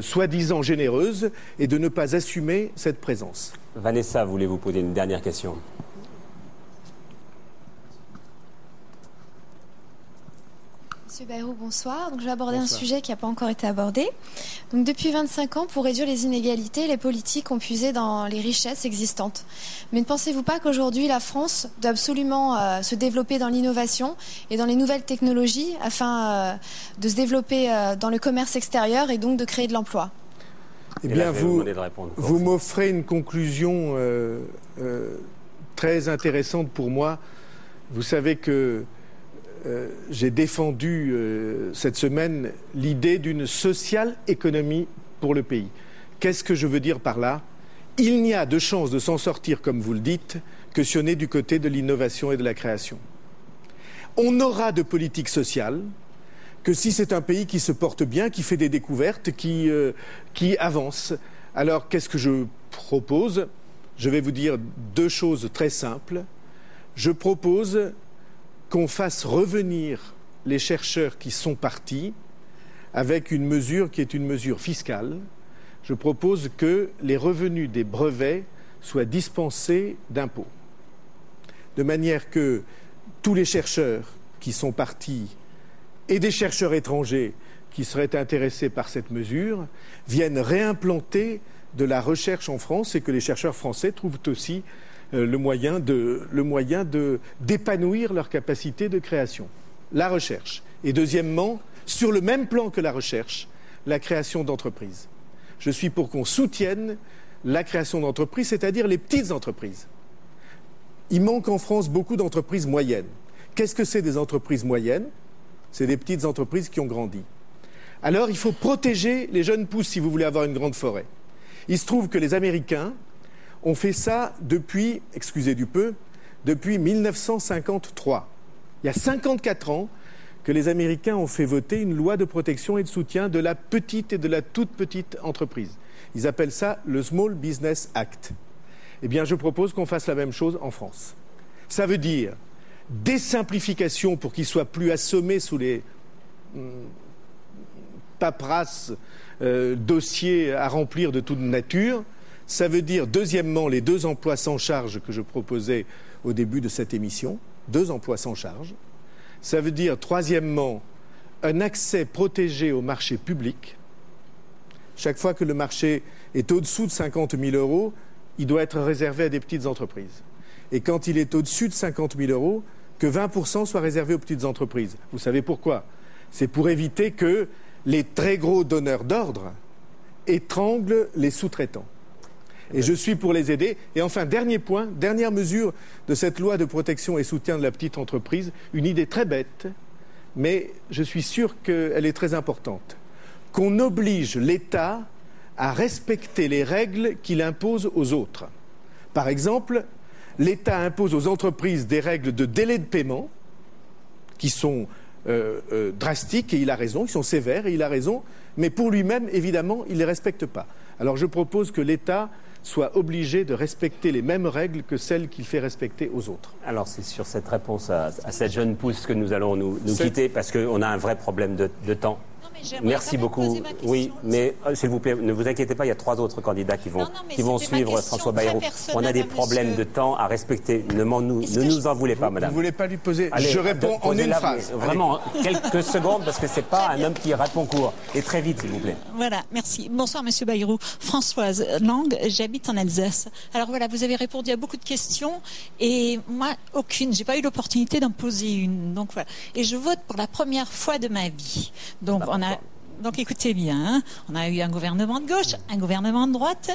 soi-disant généreuse et de ne pas assumer cette présence. Vanessa, voulez-vous poser une dernière question ? Monsieur Bayrou, bonsoir. Donc, je vais aborder un sujet qui n'a pas encore été abordé. Donc, depuis 25 ans, pour réduire les inégalités, les politiques ont puisé dans les richesses existantes. Mais ne pensez-vous pas qu'aujourd'hui, la France doit absolument se développer dans l'innovation et dans les nouvelles technologies afin de se développer dans le commerce extérieur et donc de créer de l'emploi ? Eh bien, vous m'offrez une conclusion très intéressante pour moi. Vous savez que j'ai défendu cette semaine l'idée d'une social économie pour le pays. Qu'est-ce que je veux dire par là ? Il n'y a de chance de s'en sortir, comme vous le dites, que si on est du côté de l'innovation et de la création. On n'aura de politique sociale que si c'est un pays qui se porte bien, qui fait des découvertes, qui avance. Alors, qu'est-ce que je propose ? Je vais vous dire deux choses très simples. Je propose qu'on fasse revenir les chercheurs qui sont partis avec une mesure qui est une mesure fiscale. Je propose que les revenus des brevets soient dispensés d'impôts. De manière que tous les chercheurs qui sont partis et des chercheurs étrangers qui seraient intéressés par cette mesure viennent réimplanter de la recherche en France et que les chercheurs français trouvent aussi le moyen d'épanouir leur capacité de création. La recherche. Et deuxièmement, sur le même plan que la recherche, la création d'entreprises. Je suis pour qu'on soutienne la création d'entreprises, c'est-à-dire les petites entreprises. Il manque en France beaucoup d'entreprises moyennes. Qu'est-ce que c'est des entreprises moyennes ? C'est des petites entreprises qui ont grandi. Alors, il faut protéger les jeunes pousses si vous voulez avoir une grande forêt. Il se trouve que les Américains ont fait ça depuis, excusez du peu, depuis 1953. Il y a 54 ans que les Américains ont fait voter une loi de protection et de soutien de la petite et de la toute petite entreprise. Ils appellent ça le Small Business Act. Eh bien, je propose qu'on fasse la même chose en France. Ça veut dire des simplifications pour qu'ils soient plus assommés sous les paperasses, dossiers à remplir de toute nature. Ça veut dire, deuxièmement, les 2 emplois sans charge que je proposais au début de cette émission, 2 emplois sans charge. Ça veut dire, troisièmement, un accès protégé au marché public. Chaque fois que le marché est au-dessous de 50 000 €, il doit être réservé à des petites entreprises. Et quand il est au-dessus de 50 000 €, que 20% soient réservés aux petites entreprises. Vous savez pourquoi ? C'est pour éviter que les très gros donneurs d'ordre étranglent les sous-traitants. Et je suis pour les aider. Et enfin, dernier point, dernière mesure de cette loi de protection et soutien de la petite entreprise, une idée très bête, mais je suis sûr qu'elle est très importante. Qu'on oblige l'État à respecter les règles qu'il impose aux autres. Par exemple, l'État impose aux entreprises des règles de délai de paiement qui sont drastiques, et il a raison, qui sont sévères, et il a raison, mais pour lui-même, évidemment, il ne les respecte pas. Alors je propose que l'État soit obligé de respecter les mêmes règles que celles qu'il fait respecter aux autres. Alors c'est sur cette réponse à cette jeune pousse que nous allons nous quitter, parce qu'on a un vrai problème de temps. Merci beaucoup. Oui, mais s'il vous plaît, ne vous inquiétez pas, il y a 3 autres candidats qui vont suivre François Bayrou. On a des problèmes de temps à respecter. Ne nous en voulez pas, madame. Vous ne voulez pas lui poser ? Allez, je réponds en une phrase. Vraiment, quelques secondes, parce que ce n'est pas un homme qui répond court. Et très vite, s'il vous plaît. Voilà, merci. Bonsoir, monsieur Bayrou. Françoise Lang, j'habite en Alsace. Alors voilà, vous avez répondu à beaucoup de questions, et moi, aucune. J'ai pas eu l'opportunité d'en poser une. Donc voilà. Et je vote pour la première fois de ma vie. Donc écoutez bien, hein. On a eu un gouvernement de gauche, un gouvernement de droite